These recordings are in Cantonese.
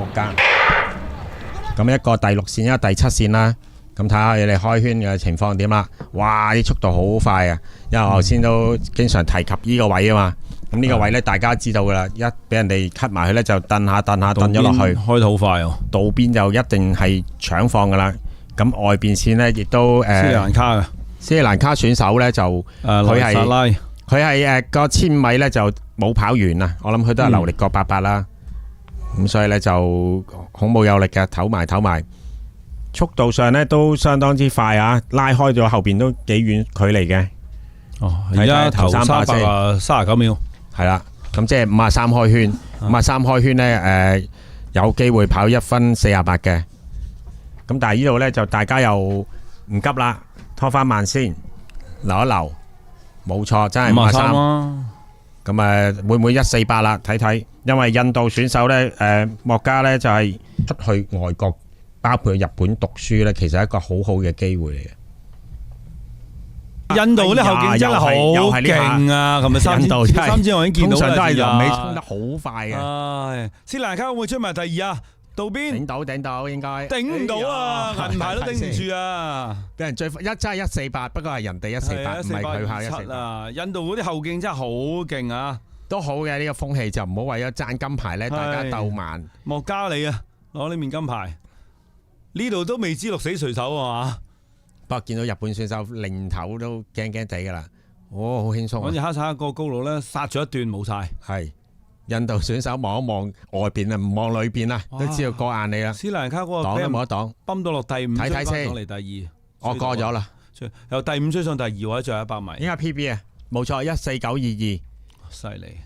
莫加。咁一個第6線，一個第7線啦。咁睇下你哋開圈嘅情況點啦。哇！啲速度好快啊！因為我頭先都經常提及呢個位啊嘛。咁呢個位咧，大家知道噶啦，一俾人哋 cut 埋去咧，就蹬下蹬咗落去，開得好快哦。道邊就一定係搶放噶啦。咁外邊線咧，亦都斯里蘭卡嘅斯里蘭卡選手咧就佢係個1000米咧就冇跑完啊！我諗佢都係流力過88啦。咁所以咧就孔武有力嘅，唞埋，速度上咧都相當之快啊！拉開咗後邊都幾遠距離嘅。哦，而家頭339秒。係啦，咁即係53開圈，53開圈咧有機會跑1分48嘅。咁但係呢度咧就大家又唔急啦，拖翻慢先，留一留，冇錯，真係53。咁會唔會148啦？睇睇，因為印度選手咧莫加咧就係出去外國，包括日本讀書咧，其實係一個好好嘅機會嚟嘅。印度啲後勁真係好勁啊！琴日三千我已經見到啦，通常都係臨尾衝得好快嘅。斯里蘭卡會唔會出埋第2啊？道邊頂到應該頂唔到啊！銀牌都頂唔住啊！俾人追真係148，不過係人哋148，唔係佢跑148啊！印度嗰啲後勁真係好勁啊！都好嘅，呢個風氣就唔好為咗爭金牌咧，大家鬥慢。莫加里啊，攞呢面金牌，呢度都未知鹿死誰手啊嘛！不過見到日本選手擰頭都驚驚地噶啦，好輕鬆。好似哈薩克個高路咧，殺咗一段冇晒。係印度選手望一望外邊啊，唔望裏邊啊，都知道過硬你啦。斯里蘭卡嗰個擋都冇得擋，泵到落第5，睇睇先。嚟第2，我過咗啦，由第5追上第2或者最後100米。應該 PB 啊，冇錯，14922，犀利。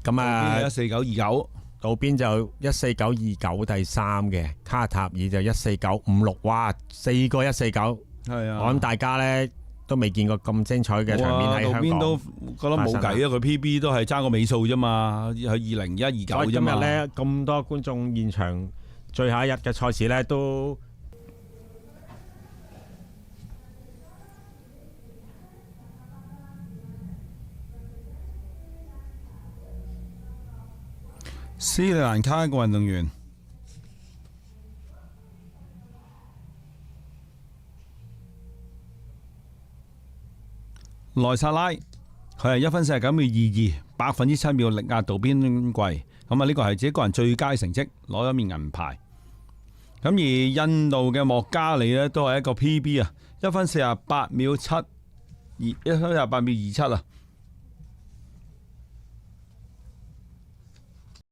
咁啊，14929。道邊就14929第3嘅，卡塔爾就14956，哇，4個149，係啊！我諗大家咧都未見過咁精彩嘅場面喺香港。道邊都覺得冇計啊！佢 PB 都係爭個尾數啫嘛，係202129啫嘛。今日咧咁多觀眾現場，最後一日嘅賽事咧都。斯里蘭卡嘅運動員萊薩拉，佢係1分49秒22，7%秒力壓道邊櫃。咁啊，呢個係自己個人最佳成績，攞咗面銀牌。咁而印度嘅莫加里呢，都係一個 PB 啊，1分48秒7，1分48秒27啊。